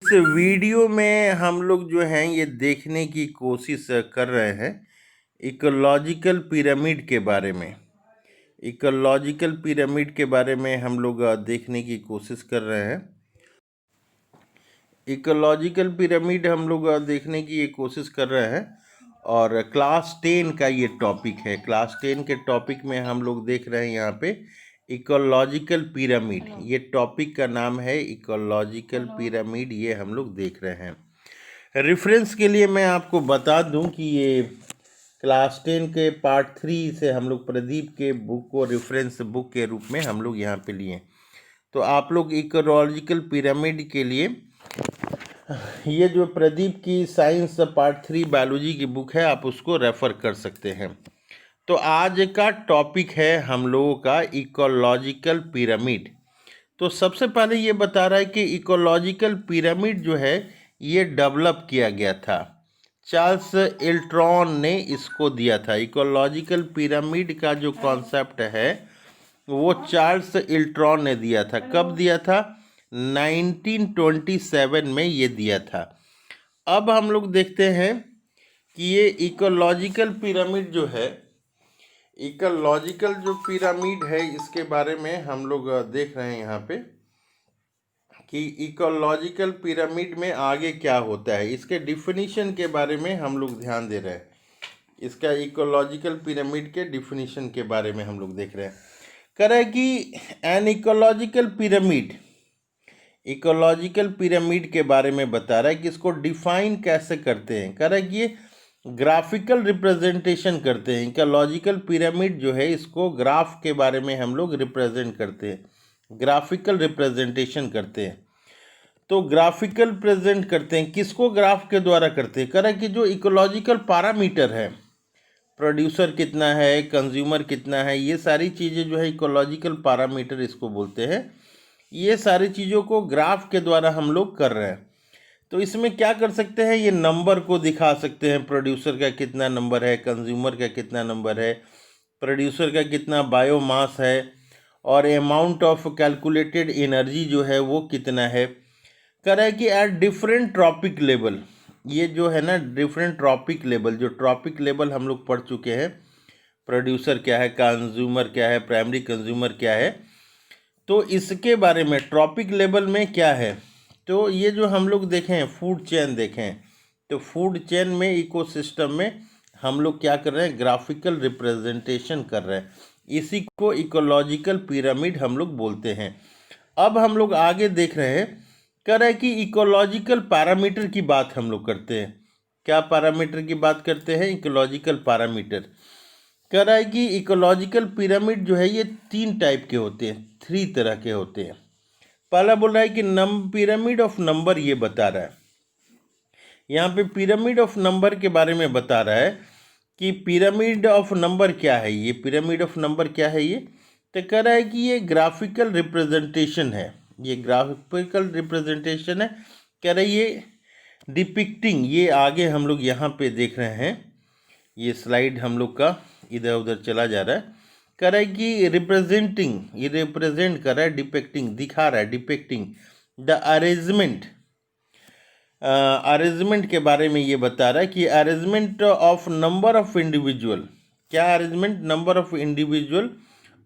इस वीडियो में हम लोग जो हैं ये देखने की कोशिश कर रहे हैं इकोलॉजिकल पिरामिड के बारे में। इकोलॉजिकल पिरामिड के बारे में हम लोग देखने की कोशिश कर रहे हैं। इकोलॉजिकल पिरामिड हम लोग देखने की ये कोशिश कर रहे हैं और क्लास 10 का ये टॉपिक है। क्लास 10 के टॉपिक में हम लोग देख रहे हैं यहाँ पे इकोलॉजिकल पिरामिड। ये टॉपिक का नाम है इकोलॉजिकल पिरामिड, ये हम लोग देख रहे हैं। रेफरेंस के लिए मैं आपको बता दूं कि ये क्लास 10 के पार्ट 3 से हम लोग प्रदीप के बुक को रेफरेंस बुक के रूप में हम लोग यहाँ पे लिए। तो आप लोग इकोलॉजिकल पिरामिड के लिए ये जो प्रदीप की साइंस पार्ट 3 बायोलॉजी की बुक है, आप उसको रेफ़र कर सकते हैं। तो आज का टॉपिक है हम लोगों का इकोलॉजिकल पिरामिड। तो सबसे पहले ये बता रहा है कि इकोलॉजिकल पिरामिड जो है ये डेवलप किया गया था, चार्ल्स एल्ट्रॉन ने इसको दिया था। इकोलॉजिकल पिरामिड का जो कॉन्सेप्ट है वो चार्ल्स एल्ट्रॉन ने दिया था। कब दिया था? 1927 में ये दिया था। अब हम लोग देखते हैं कि ये इकोलॉजिकल पिरामिड जो है, इकोलॉजिकल जो पिरामिड है इसके बारे में हम लोग देख रहे हैं यहाँ पे कि इकोलॉजिकल पिरामिड में आगे क्या होता है। इसके डिफिनीशन के बारे में हम लोग ध्यान दे रहे हैं। इसका इकोलॉजिकल पिरामिड के डिफिनीशन के बारे में हम लोग देख रहे हैं। कह रहा है कि an ecological pyramid, ecological pyramid के बारे में बता रहा है कि इसको डिफाइन कैसे करते हैं। कह रहा है कि ये ग्राफिकल रिप्रेजेंटेशन करते हैं। इकोलॉजिकल पिरामिड जो है इसको ग्राफ के बारे में हम लोग रिप्रेजेंट करते हैं, ग्राफिकल रिप्रेजेंटेशन करते हैं। तो ग्राफिकल प्रेजेंट करते हैं, किसको ग्राफ के द्वारा करते हैं? कह रहा है कि जो इकोलॉजिकल पैरामीटर है, प्रोड्यूसर कितना है, कंज्यूमर कितना है, ये सारी चीज़ें जो है इकोलॉजिकल पैरामीटर इसको बोलते हैं। ये सारी चीज़ों को ग्राफ के द्वारा हम लोग कर रहे हैं। तो इसमें क्या कर सकते हैं, ये नंबर को दिखा सकते हैं, प्रोड्यूसर का कितना नंबर है, कंज्यूमर का कितना नंबर है, प्रोड्यूसर का कितना बायोमास है और अमाउंट ऑफ कैलकुलेटेड एनर्जी जो है वो कितना है। कह रहा है कि एट डिफरेंट ट्रॉपिक लेवल, ये जो है ना डिफरेंट ट्रॉपिक लेवल, जो ट्रॉपिक लेवल हम लोग पढ़ चुके हैं, प्रोड्यूसर क्या है, कंज्यूमर क्या है, प्राइमरी कंज्यूमर क्या है, तो इसके बारे में ट्रॉपिक लेवल में क्या है। तो ये जो हम लोग देखें फूड चेन देखें, तो फूड चेन में इकोसिस्टम में हम लोग क्या कर रहे हैं, ग्राफिकल रिप्रेजेंटेशन कर रहे हैं। इसी को इकोलॉजिकल पिरामिड हम लोग बोलते हैं। अब हम लोग आगे देख रहे हैं, कह रहा है कि इकोलॉजिकल पैरामीटर की बात हम लोग करते हैं। क्या पैरामीटर की बात करते हैं? Ecological parameter. कह रहा है कि इकोलॉजिकल पिरामिड जो है ये 3 टाइप के होते हैं, 3 तरह के होते हैं। पहला बोल रहा है कि पिरामिड ऑफ नंबर, ये बता रहा है यहाँ पे पिरामिड ऑफ नंबर के बारे में बता रहा है कि पिरामिड ऑफ नंबर क्या है। ये पिरामिड ऑफ नंबर क्या है? ये तो कह रहा है कि ये ग्राफिकल रिप्रेजेंटेशन है, ये ग्राफिकल रिप्रेजेंटेशन है। कह रहा है ये डिपिक्टिंग, ये आगे हम लोग यहाँ पे देख रहे हैं, ये स्लाइड हम लोग का इधर उधर चला जा रहा है। कह रहा है कि रिप्रेजेंटिंग, ये रिप्रेजेंट कर रहा है, डिपेक्टिंग दिखा रहा है, डिपेक्टिंग द अरेंजमेंट, अरेंजमेंट के बारे में ये बता रहा है कि arrangement of number of individual, क्या arrangement, number of individual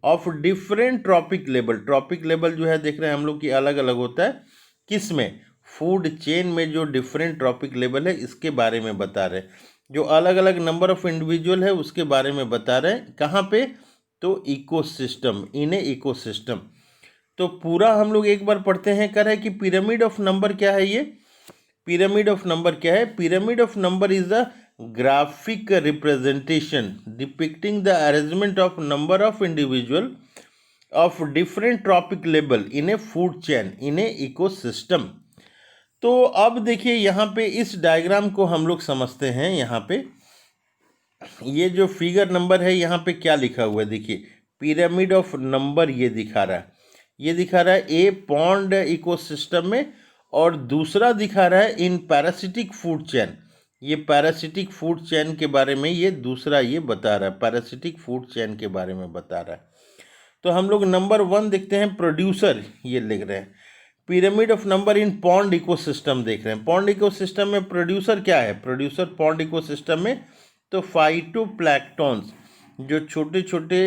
of different trophic level. Trophic level जो है देख रहे हैं हम लोग की अलग अलग होता है, किस में, फूड चेन में जो डिफरेंट ट्रॉपिक लेवल है इसके बारे में बता रहे हैं। जो अलग अलग नंबर ऑफ इंडिविजुअल है उसके बारे में बता रहे हैं। कहाँ पे? तो इकोसिस्टम, इन ए इकोसिस्टम। तो पूरा हम लोग एक बार पढ़ते हैं। कह रहे हैं कि पिरामिड ऑफ नंबर क्या है? ये पिरामिड ऑफ नंबर क्या है? Pyramid of number is a graphic representation depicting the arrangement of number of individual of different trophic level in A food chain in A ecosystem. तो अब देखिए यहाँ पे इस डायग्राम को हम लोग समझते हैं। यहाँ पे ये जो फिगर नंबर है यहाँ पे क्या लिखा हुआ है, देखिए पिरामिड ऑफ नंबर ये दिखा रहा है, ये दिखा रहा है ए पॉन्ड इकोसिस्टम में, और दूसरा दिखा रहा है इन पैरासिटिक फूड चेन। ये पैरासिटिक फूड चेन के बारे में ये दूसरा ये बता रहा है, पैरासिटिक फूड चेन के बारे में बता रहा है। तो हम लोग नंबर 1 देखते हैं, प्रोड्यूसर, ये लिख रहे हैं pyramid of number in pond ecosystem देख रहे हैं। पॉन्ड इकोसिस्टम में प्रोड्यूसर क्या है? प्रोड्यूसर पॉन्ड इकोसिस्टम में तो फाइटोप्लैंक्टन्स, जो छोटे छोटे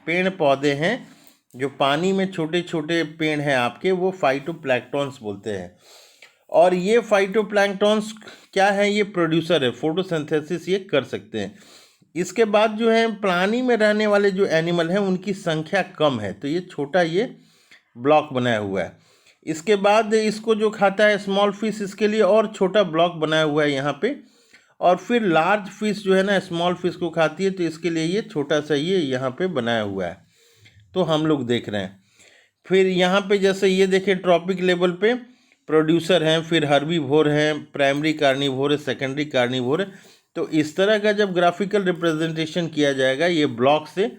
पेड़ पौधे हैं, जो पानी में छोटे छोटे पेड़ हैं आपके, वो फाइटोप्लैंक्टन्स बोलते हैं। और ये फाइटोप्लैंक्टन्स क्या है? ये प्रोड्यूसर है, फोटोसिंथेसिस ये कर सकते हैं। इसके बाद जो है पानी में रहने वाले जो एनिमल हैं उनकी संख्या कम है, तो ये छोटा ये ब्लॉक बनाया हुआ है। इसके बाद इसको जो खाता है स्मॉल फिश, इसके लिए और छोटा ब्लॉक बनाया हुआ है यहाँ पे। और फिर लार्ज फिश जो है ना स्मॉल फिश को खाती है, तो इसके लिए ये छोटा सा ये यहाँ पे बनाया हुआ है, तो हम लोग देख रहे हैं। फिर यहाँ पे जैसे ये देखें ट्रॉपिक लेवल पे प्रोड्यूसर हैं, फिर हर्बीवोर हैं, प्राइमरी कार्निवोर है, सेकेंडरी कार्निवोर है। तो इस तरह का जब ग्राफिकल रिप्रेजेंटेशन किया जाएगा ये ब्लॉक से,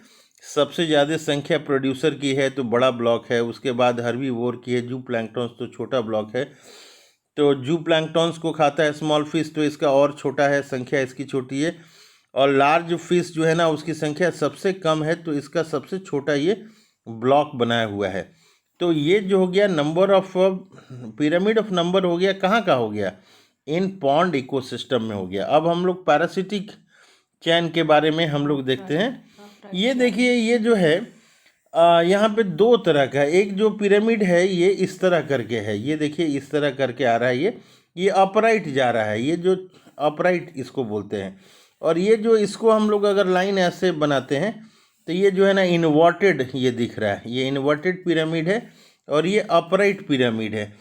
सबसे ज़्यादा संख्या प्रोड्यूसर की है तो बड़ा ब्लॉक है, उसके बाद हर्बीवोर की है, जू प्लैंक्टन्स तो छोटा ब्लॉक है, तो जू प्लैंक्टन्स को खाता है स्मॉल फिश, तो इसका और छोटा है, संख्या इसकी छोटी है। और लार्ज फिश जो है ना उसकी संख्या सबसे कम है, तो इसका सबसे छोटा ये ब्लॉक बनाया हुआ है। तो ये जो हो गया number of pyramid of number हो गया, कहाँ का हो गया? इन पॉन्ड इकोसिस्टम में हो गया। अब हम लोग पैरासिटिक चैन के बारे में हम लोग देखते हैं। ये देखिए ये जो है यहाँ पे दो तरह का, एक जो पिरामिड है ये इस तरह करके है, ये देखिए इस तरह करके आ रहा है, ये अपराइट जा रहा है, ये जो अपराइट इसको बोलते हैं। और ये जो इसको हम लोग अगर लाइन ऐसे बनाते हैं तो ये जो है ना इन्वर्टेड ये दिख रहा है, ये इन्वर्टेड पिरामिड है और ये अपराइट पिरामिड है।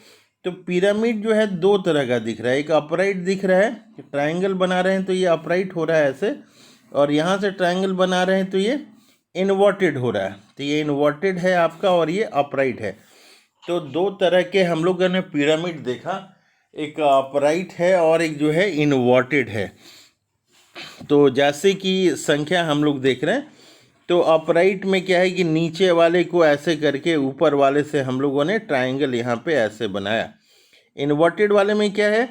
तो पिरामिड जो है दो तरह का दिख रहा है, एक अपराइट दिख रहा है, ट्रायंगल बना रहे हैं तो ये अपराइट हो रहा है ऐसे, और यहाँ से ट्रायंगल बना रहे हैं तो ये इन्वर्टेड हो रहा है, तो ये इन्वर्टेड है आपका और ये अपराइट है। तो दो तरह के हम लोगों ने पिरामिड देखा, एक अपराइट है और एक जो है इन्वर्टेड है। तो जैसे कि संख्या हम लोग देख रहे हैं, तो अपराइट में क्या है कि नीचे वाले को ऐसे करके ऊपर वाले से हम लोगों ने ट्रायंगल यहाँ पे ऐसे बनाया। इन्वर्टेड वाले में क्या है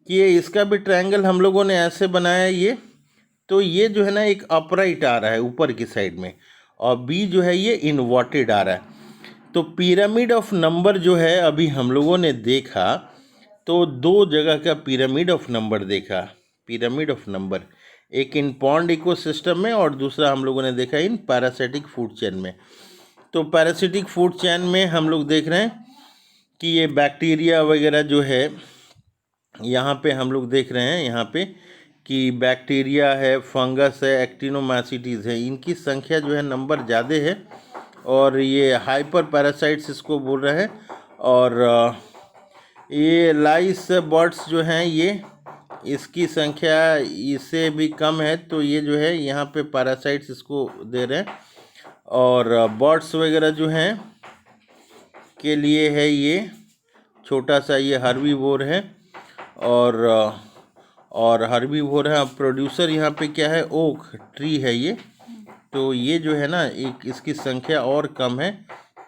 कि ये इसका भी ट्रायंगल हम लोगों ने ऐसे बनाया ये, तो ये जो है ना एक अपराइट आ रहा है ऊपर की साइड में, और बी जो है ये इन्वर्टेड आ रहा है। तो पिरामिड ऑफ नंबर जो है अभी हम लोगों ने देखा, तो दो जगह का पिरामिड ऑफ नंबर देखा, पिरामिड ऑफ नंबर, एक इन पॉन्ड इकोसिस्टम में और दूसरा हम लोगों ने देखा इन पैरासिटिक फूड चेन में। तो पैरासिटिक फूड चेन में हम लोग देख रहे हैं कि ये बैक्टीरिया वगैरह जो है यहाँ पे हम लोग देख रहे हैं, यहाँ पे कि बैक्टीरिया है, फंगस है, एक्टिनोमाइसीटीज़ है, इनकी संख्या जो है नंबर ज़्यादा है, और ये हाइपर पैरासाइट्स इसको बोल रहे हैं। और ये लाइस बर्ड्स जो हैं ये इसकी संख्या इससे भी कम है, तो ये जो है यहाँ पे पैरासाइट्स इसको दे रहे हैं। और बर्ड्स वगैरह जो हैं के लिए है ये छोटा सा ये हर्बीवोर है, और हर्बीवोर है। प्रोड्यूसर यहाँ पे क्या है? ओक ट्री है ये, तो ये जो है ना एक इसकी संख्या और कम है,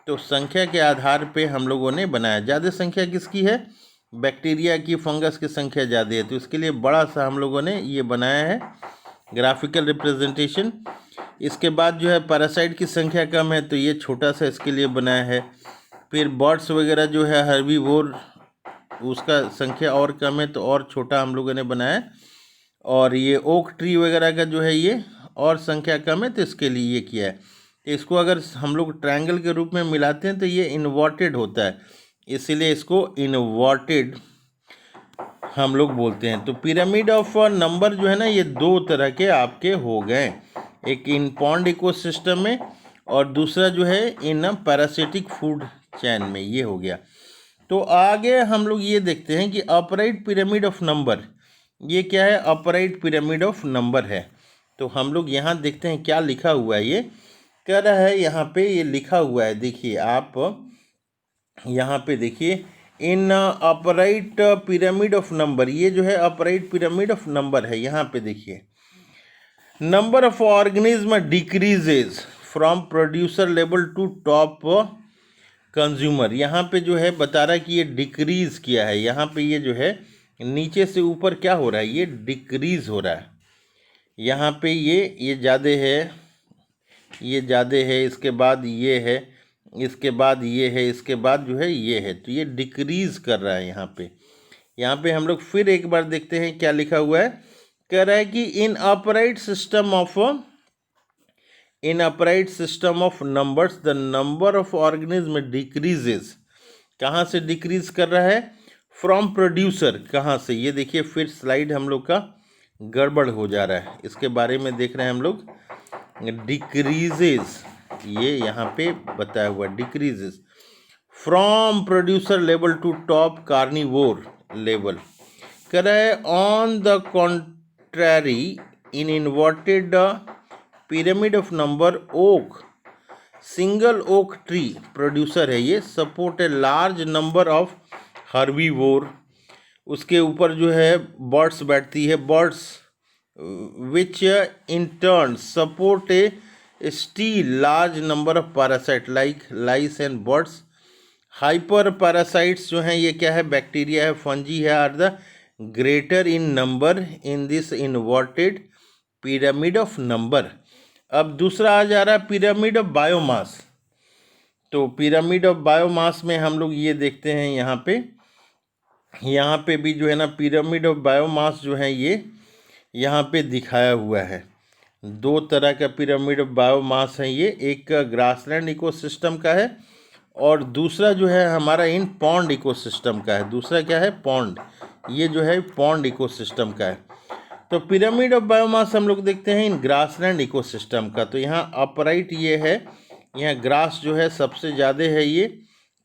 तो संख्या के आधार पे हम लोगों ने बनाया। ज़्यादा संख्या किसकी है? बैक्टीरिया की, फंगस की संख्या ज़्यादा है, तो इसके लिए बड़ा सा हम लोगों ने ये बनाया है ग्राफिकल रिप्रेजेंटेशन। इसके बाद जो है पैरासाइट की संख्या कम है, तो ये छोटा सा इसके लिए बनाया है। फिर बर्ड्स वगैरह जो है हर्बीवोर, उसका संख्या और कम है, तो और छोटा हम लोगों ने बनाया। और ये ओक ट्री वगैरह का जो है ये और संख्या कम है, तो इसके लिए ये किया है। तो इसको अगर हम लोग ट्रायंगल के रूप में मिलाते हैं तो ये इन्वर्टेड होता है, इसीलिए इसको इन्वर्टेड हम लोग बोलते हैं। तो पिरामिड ऑफ नंबर जो है ना ये दो तरह के आपके हो गए, एक इन पॉन्ड इकोसिस्टम में और दूसरा जो है इन पैरासिटिक फूड चैन में, ये हो गया। तो आगे हम लोग ये देखते हैं कि अपराइट पिरामिड ऑफ नंबर, ये क्या है? अपराइट पिरामिड ऑफ नंबर है। तो हम लोग यहाँ देखते हैं क्या लिखा हुआ है। ये कह रहा है यहाँ पे ये लिखा हुआ है, देखिए आप यहाँ पे देखिए, इन अपराइट पिरामिड ऑफ नंबर, ये जो है अपराइट पिरामिड ऑफ नंबर है। यहाँ पे देखिए number of organism decreases from producer level to top consumer. यहाँ पे जो है बता रहा है कि ये डिक्रीज किया है, यहाँ पे ये जो है नीचे से ऊपर क्या हो रहा है? ये डिक्रीज हो रहा है। यहाँ पे ये ज़्यादा है, ये ज़्यादा है, इसके बाद ये है, इसके बाद ये है, इसके बाद जो है ये है, तो ये डिक्रीज कर रहा है यहाँ पे। यहाँ पे हम लोग फिर एक बार देखते हैं क्या लिखा हुआ है। कह रहा है कि इन upright system of numbers the number of organism decreases. कहाँ से डिक्रीज कर रहा है? From producer. कहाँ से? ये देखिए फिर स्लाइड हम लोग का गड़बड़ हो जा रहा है, इसके बारे में देख रहे हैं हम लोग। डिक्रीजेस, ये यहाँ पे बताया हुआ decreases from producer level to top carnivore level. कर रहा है on the contrary in inverted pyramid of number oak, single oak tree producer है ये, support a large number of herbivore. उसके ऊपर जो है बर्ड्स बैठती है, birds which in turn support a still large number of parasite like lice and birds. Hyper parasites जो हैं ये क्या है? बैक्टीरिया है, फंजी है, are the greater in number in this inverted pyramid of number. अब दूसरा आ जा रहा है पिरामिड ऑफ बायोमास। तो पिरामिड ऑफ बायोमास में हम लोग ये देखते हैं यहाँ पे भी जो है ना पिरामिड ऑफ बायोमास जो है ये यहाँ पे दिखाया हुआ है। दो तरह का पिरामिड ऑफ बायोमास है ये, एक ग्रासलैंड इकोसिस्टम का है और दूसरा जो है हमारा इन पॉन्ड इकोसिस्टम का है। दूसरा क्या है? पॉन्ड। ये जो है पॉन्ड इकोसिस्टम का है। तो पिरामिड ऑफ बायोमास हम लोग देखते हैं इन ग्रासलैंड इकोसिस्टम का। तो यहाँ अपराइट ये है, यहाँ ग्रास जो है सबसे ज़्यादा है ये,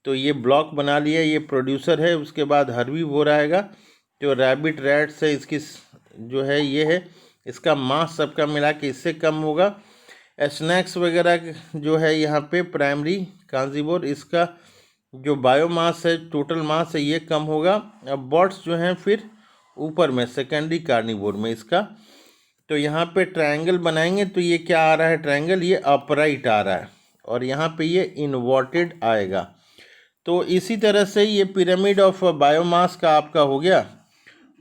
तो ये ब्लॉक बना लिया, ये प्रोड्यूसर है। उसके बाद हर्बीवोर आएगा, जो रैबिट रैट्स है, इसकी जो है ये है, इसका मास सबका मिला के इससे कम होगा। स्नैक्स वगैरह जो है यहाँ पे प्राइमरी कार्निवोर, इसका जो बायोमास है, टोटल मास है, ये कम होगा। अब बर्ड्स जो हैं फिर ऊपर में सेकेंडरी कार्निवोर में इसका। तो यहाँ पे ट्रायंगल बनाएंगे तो ये क्या आ रहा है? ट्रायंगल ये अपराइट आ रहा है और यहाँ पे ये इन्वर्टेड आएगा। तो इसी तरह से ये पिरामिड ऑफ बायोमास का आपका हो गया।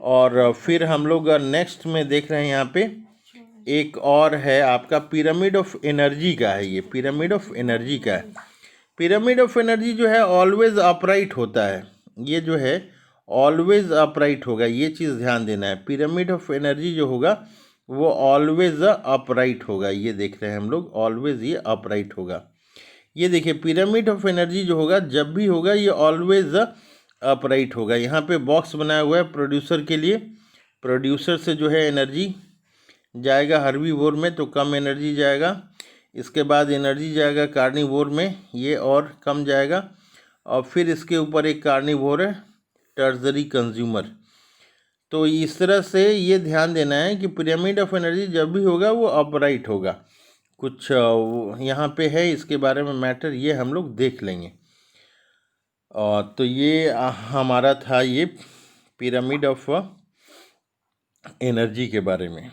और फिर हम लोग नेक्स्ट में देख रहे हैं यहाँ पे एक और है आपका पिरामिड ऑफ एनर्जी का है। ये पिरामिड ऑफ एनर्जी का है। पिरामिड ऑफ एनर्जी जो है ऑलवेज अपराइट होता है, ये जो है ऑलवेज अपराइट होगा, ये चीज़ ध्यान देना है। पिरामिड ऑफ एनर्जी जो होगा वो ऑलवेज अपराइट होगा, ये देख रहे हैं हम लोग, ऑलवेज ये अपराइट होगा। ये देखिए पिरामिड ऑफ एनर्जी जो होगा जब भी होगा ये ऑलवेज अपराइट होगा। यहाँ पे बॉक्स बनाया हुआ है प्रोड्यूसर के लिए, प्रोड्यूसर से जो है एनर्जी जाएगा हर्बीवोर में तो कम एनर्जी जाएगा। इसके बाद एनर्जी जाएगा कार्निवोर में, ये और कम जाएगा। और फिर इसके ऊपर एक कार्निवोर है टर्जरी कंज्यूमर। तो इस तरह से ये ध्यान देना है कि पिरामिड ऑफ एनर्जी जब भी होगा वो अपराइट होगा। कुछ यहाँ पे है इसके बारे में मैटर, ये हम लोग देख लेंगे। और तो ये हमारा था ये पिरामिड ऑफ एनर्जी के बारे में।